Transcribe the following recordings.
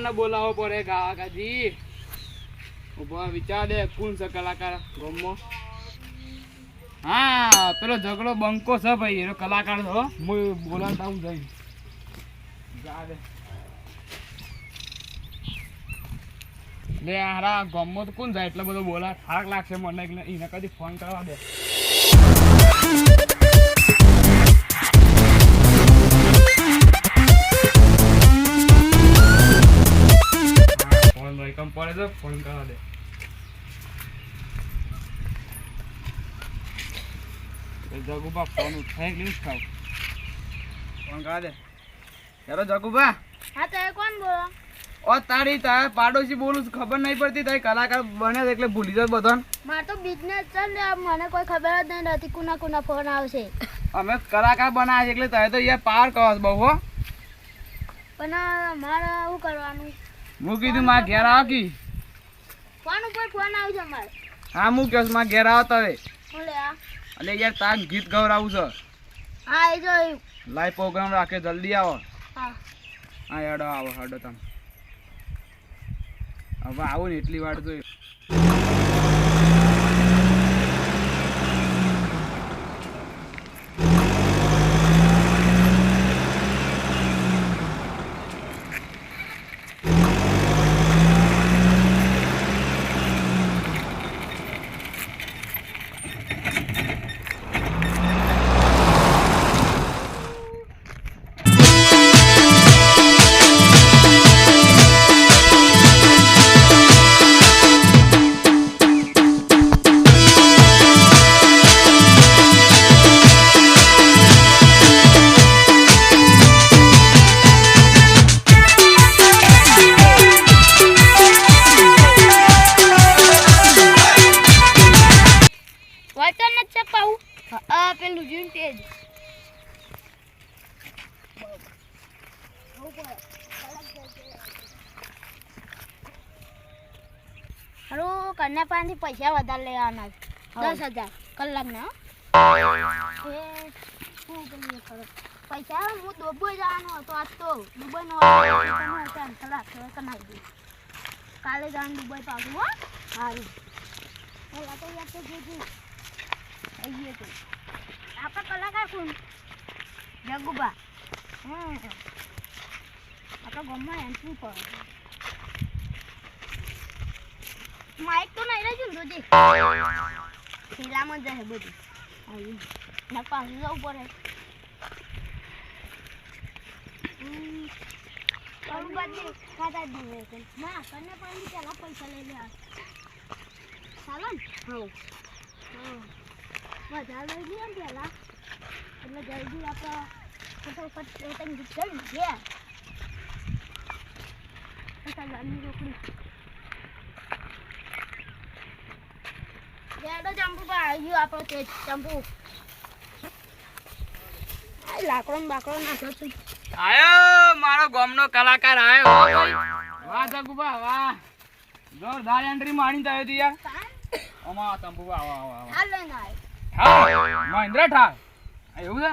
કલાકારને બોલાવવો પડે ગાવા કાજી. ઉભા વિચાર દે કોણ છે કલાકાર ગામમાં. હા પેલો ઝઘડો બંકો છે ભાઈ એનો કલાકાર છે. હું બોલાવતા હું જઈ જા દે લે હારા ગામમાં તો કોણ જાય એટલો બધો બોલા થાક લાગશે મને એટલે એને કદી ફોન કરવા દે. ફોન કમ પડે તો ફોન કરવા દે. જગુબા ફોન ઉઠાય કે નહીં ખાવ ફોન કરવા દે. યારો જગુબા. હા તો કોણ બોલો? ઓ તારી તારે પાડોશી બોલું ખબર નહીં પડતી તારી કલાકાર બને એટલે ભૂલી જાય બધા. મારે તો બિઝનેસ છે ને મને કોઈ ખબર જ નહીં રહેતી કુના કુના ફોન આવશે. અમે કલાકાર બનાવે એટલે તારે તો યાર પાર કહો બહુ હો. પણ મારે શું કરવાનું? હું કીધું મારા ઘેર આવ કી ફોન ઉપર ફોન આવી છે મારે. હા હું કહું મારા ઘેર આવો તમે હું લે આ એટલે યાર તાર ગીત ગવડાવું છે. હા એ જો લાઈવ પ્રોગ્રામ રાખે જલ્દી આવો. હા હા હેડો આવો હેડો તમે હવે આવું ને એટલી વાર જોઈ. પેલું જોઈને તેજ હારું કન્યા પાસેથી પૈસા વધારે લેવાના 10,000 કલાકના. પૈસા હું દુબઈ જવાનો હતો આજ તો દુબઈનો કાલે જવાનું દુબઈ પાછું. હો સારું પેલા તો યાદ તો જોજો આવીએ તો આપણા કલાકાર કોણ? જગુબા. આપણા ગામમાં એન્ટ્રી પડે માઇક તો નહીં રહેજો ને રોજે પેલામાં જ રહે બધું ના પાછું જવું પડે. ખાતા જ નહીં ના કને પણ પેલા પૈસા લઈ લે ચાલો ને. વધારે લઈ લઈએ ને પેલા એટલે જલ્દી આપણે ફટાફટ ગીત કરી દઈએ. રોકડી ચંપુ પર આવી ગયું આપણો તેજ ચંપુ. લાકડો ને બાકડો નાખ્યો છે. આયો મારો ગામનો કલાકાર આયો. વાહ જગુબા વાહ જોરદાર એન્ટ્રી માણી આવ્યો તી યાર. અમા તંબુબા આવો આવો આવો. હાલ લઈને આવ્યો. હા મહેન્દ્ર ઠાર એવું છે.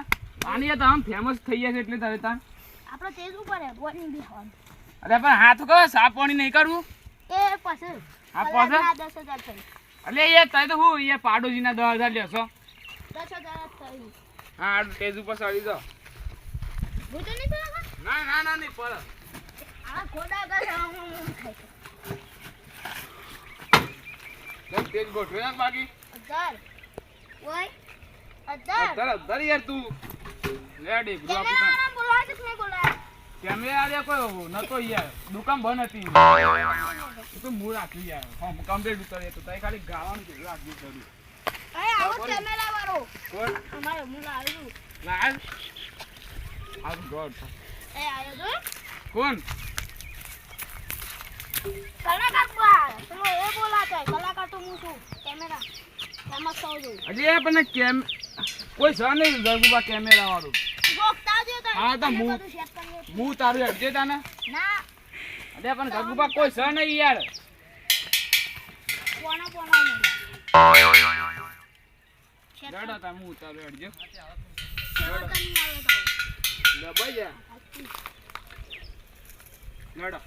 આની તો આમ ફેમસ થઈ ગયા છે એટલે તમે તાર આપણો તેજ ઉપર હે બોની બી હોન. અરે પણ હાથ કહો સાફ પાણી નહીં કરવું એ પછી હા પાસે 10,000 થઈ. એટલે એ તારે તો હું એ પાડોશીના 10,000 લેશો. 10,000 થઈ. હા તેજ ઉપર સડી દો. હું તો નહીં પડે. ના ના ના નહીં પડે. આ ખોડા ગા ખાય તેજ ગોઠવે ના બાકી 1000 ઓય 1000 10,000 યાર તું લેડી બ્રો આપું કેમેરા બોલાય છે નહીં બોલાય? કેમેરા રે કોઈ નતો યાર દુકાન બંધ હતી. તો મૂળ રાખી યાર ફોર્મ કમ્પ્લીટ ઉતરે તો તઈ ખાલી ગાવાનું કે રાખી પડ્યું. એ આવો કેમેરા વાળો કોણ? અમારો મુલા આવ્યો. લાલ આ ગોડ એ આયો જો કોણ? કલાકાર બા તમે એ બોલાતો કલાકાર તો હું છું. કેમેરા એમાં સૌ જો અરે પણ કેમ કોઈ છે નહીં જગુબા કેમેરા વાળું. જોકતા જો તો હા તો હું તારું હેડ દે તાને. ના અરે પણ જગુબા કોઈ છે નહીં યાર. કોનો નહીં લડો તા હું તારું હેડ જો. લડો દબાઈ જા લડો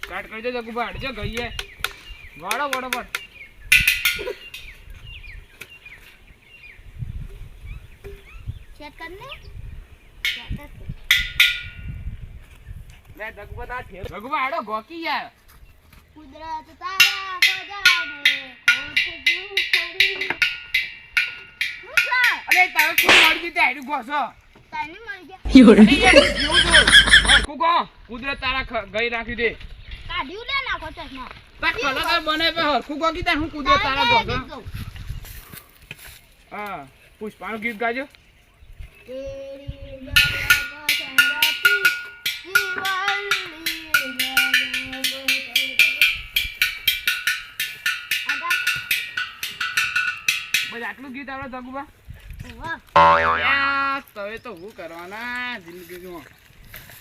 સ્ટાર્ટ કરી દે જગુબા હડજો ગઈએ વાળો બરોબર ચેક કરને લે જગુબા તા ઠેર જગુબા હડો ગોકી યાર કુદરત તારા ખજાને ખોટ જીવ કરી મુસા અરે તારે શું મળી દીધી આડું ગોસો તને મળી ગયા અરે યાર જીવું તો કુકો કુદરત તારા ગઈ રાખી દે કાઢ્યું લે નાખો ચશ્મા તા કલાકાર બને પે હરખું ગોકી તા હું કુદરત તારા ગોસો હા પુષ્પાનું ગીત ગાજો તેરી જગા ચરાતી જીવલી આડા બસ આટલું ગીત આવડે જગુબા વાહ તવે તો હું કરવાના જિંદગીમાં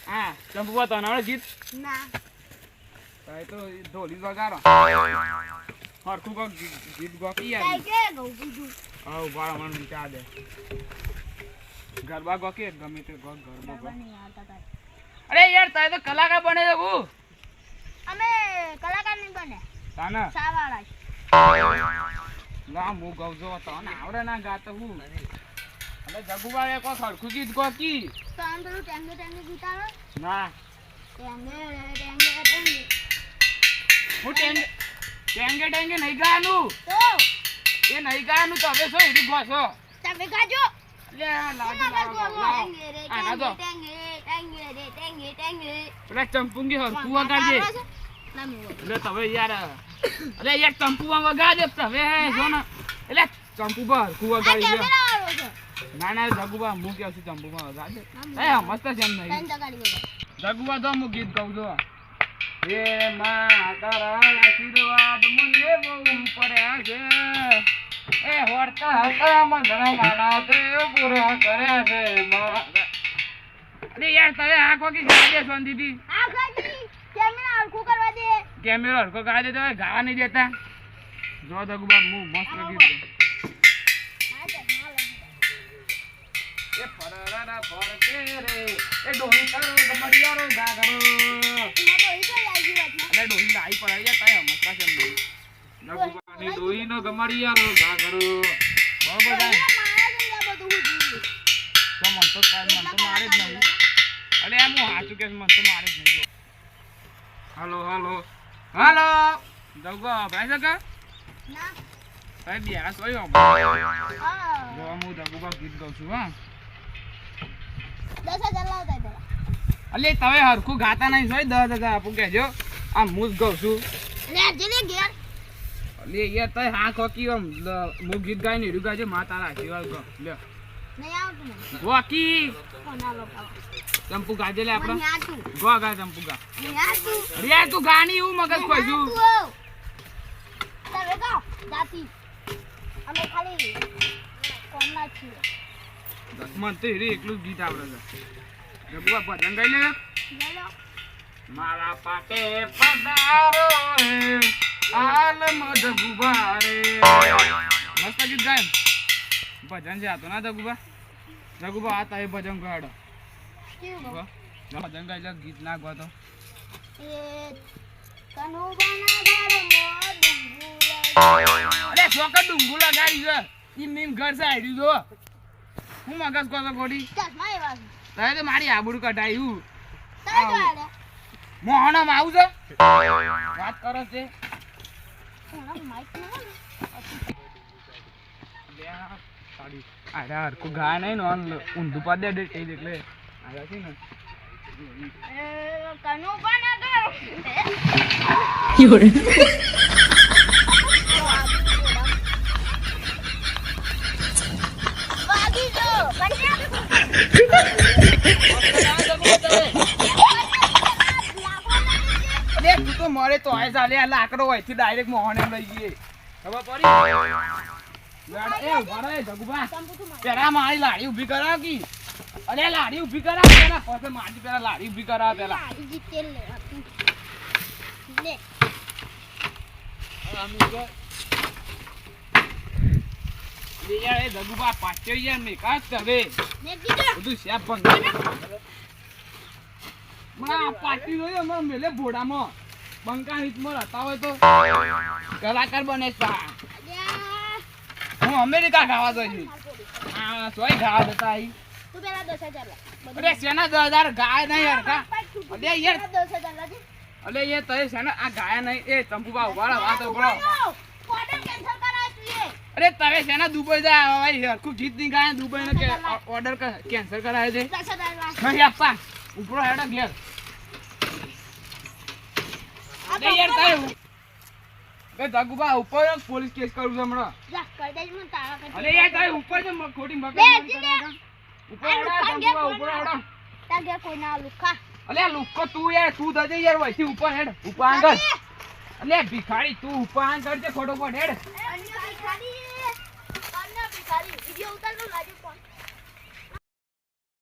હા ચંપુબા તને આવડે ગીત ના તવે તો ઢોલી વગાડો હરખું કોક ગીત ગોકી યાર કઈ કે ગઉ બીજું હા ઉભા મને ચા દે ગરબા ગોકી ગમે તે ગોક ગરબા ગો નહીં આવતા તારે અરે યાર તવે તો કલાકાર બને છે હું અમે કલાકાર નહીં બને તાના સાવાળા ના હું ગૌ જો તને આવડે ના ગાતો હું અરે જગુબા એ કો હરખું ગીત ગોકી તો આમ પેલું ટેંગે ટેંગે ગીત આવે ના ટેંગે ટેંગે ટેંગે હું ટેંગે ટેંગે નહીં ગાવાનું તો એ નહીં ગાવાનું તો હવે શું હીરી ગોસો તમે ગાજો લે લાગી ટેંગે રે આના તો ટેંગે ટેંગે રે ટેંગે ટેંગે પેલા ચંપુંગી હરખું વગાડજે ના મેવો એટલે તમે યાર અરે યાર ચંપુમાં વગાડજે તમે હે જો ને એટલે ચંપુબા હરખું આ વગાડી લે કેમેરા વાળો છે ના ના જગુબા હું કેવું છું ચંપુમાં વગાડજે એ મસ્ત છે એમ નહીં તને જગાડી વગર જગુબા તો હું ગીત ગાઉં છું એ માં તારા આશીર્વાદ મને બહુ પડ્યા છે એ હોડતા હતા મંદરા માના તે પૂરા કર્યા છે અરે યાર તમે આ કોકી ગાજે સોન દીદી આ ગાડી કેમેરા હરખું કરવા દે કેમેરો હરકો ગાજે તો ગાવા નહીં દેતા જો જગુબા હું મસ્ત ગીત ગાઉં. આ ચશ્મા લઈ એ ફરરા ફરતે રે એ ડોહી કરો ગમડિયારો ગાગરો એમાં તો ઈ કઈ આવી વાત ને અરે ડોહી લાઈ પડાઈ જાય તાય મસ્તા છે નહીં જગુબાની ડોહીનો ગમડિયારો ગાગરો બરાબર જાય મારા જંગા બધું હું જીવું તો મન તો કાઈ મન તો મારે જ નહીં અરે એમ હું હાચું કે મન તો મારે જ નહીં હાલો હાલો હાલો જગો ભાઈ સકા ના ભાઈ બેરા સોયો હા જો હું જગુબા ગીત ગાઉં છું હા 10,000 લાવતા પેલા અલે તમે હરખું ગાતા નહીં સોય 10,000 આપું કહેજો આ હું જ ગાઉં છું લે જલે ઘેર અલે યાર તય હા કોકી આમ હું ગીત ગાઈને હીરું ગાજે મા તારા આશીર્વાદ ગો લે નહીં આવતું ને ગોકી કોના લોકો ચંપુ ગાજે લે આપણે મને આતું ગો ગા ચંપુ ગા મને આતું અરે યાર તું ગાની હું મગજ ખોઈ છું તમે ગાઓ જાતી અમે ખાલી કોમના છીએ મન તો હીરે એકલું જ ગીત આવડે છે જગુબા ભજન ગાઈ લે ચલો મારા પાટે પધારો રે આલમ જગુબા રે મસ્ત ગીત ગાય ભજન છે આ તો ના જગુબા જગુબા આ તારે ભજન ગાડો કેવું ગાઓ? ભજન ગાઈ લે ગીત ના ગો તો એ કનુ બના ઘર મોડું અરે છોકર ડુંગુ લગાડી છે ઈમ નીમ ઘર છે આઈ જો હું મગજ કોતો ગોડી ચશ્મા એવા છે. તારે તો મારી આબરૂ કઢાયું તમે જોડે મોહણમ આવું છે વાત કરો છે કોના માઈક ના અરે હરખું ગાય નહીં ને ઊંધું પા દે એટલે આવ્યા છે ને એ કનુ બના ઘર વાગી જો અરે તું તો મરે તો આય ચાલે આ લાકડો હોય થી ડાયરેક્ટ મોહને લઈ ગઈ ખબર પડી એ ઉભા રહે જગુબા પેલા મારી લાડી ઊભી કરાવ કી અરે લાડી ઊભી કરાવ પેલા પછી મારી પેલા લાડી ઊભી કરાવ પેલા જીતે લે લે યાર એ જગુબા પાછો યાર મે કાચ કરે ને કીધું બધું શેપ બંધ માં પાટી જોયો માં મેલે ભોડામાં બંકા હિતમાં રહેતા હોય તો કલાકાર બને છે. અલ્યા, હું અમેરિકા ખાવા દઉં છું. માર પોડી. આ સોય ખાવા જતા અહીં. તું પેલા 10,000 લા. અરે શેના 10,000 ગાય નહીં યાર કા. અલે યાર. પેલા 10,000 લાજી. અલે એ તય શેના આ ગાય નહીં એ ચંપુબા ઉભા વાત બોલો. ઓર્ડર કેન્સલ કરાય તું એ. અરે તમે શેના દુબઈ જા ભાઈ હરખું ગીત ની ગાય દુબઈ ને કે ઓર્ડર કેન્સલ કરાય છે. 10,000 લા. નહીં આપતા ઉપરો હેડો ઘેર. અરે યાર તય એ દગુબા ઉપર જ પોલીસ કેસ કરું છું હમણાં. જા કરી દેજ મને તારા કરતી. અરે યાર તય ઉપર જ ખોટી મગજ લે, મારી જી, કરે છે. ઉપર હેડો દગુબા ઉપર હેડો. તાર ઘેર કોઈ ના લુખા. અલે લુક્કો તું યાર તું દજે યાર વઈથી ઉપર હેડ ઉપર આગળ. અલે ભિખારી તું ઉપર આગળ કરજે ખોટો પર હેડ. અન્ય ભિખારી. વિડિયો ઉતાર લો લાજી.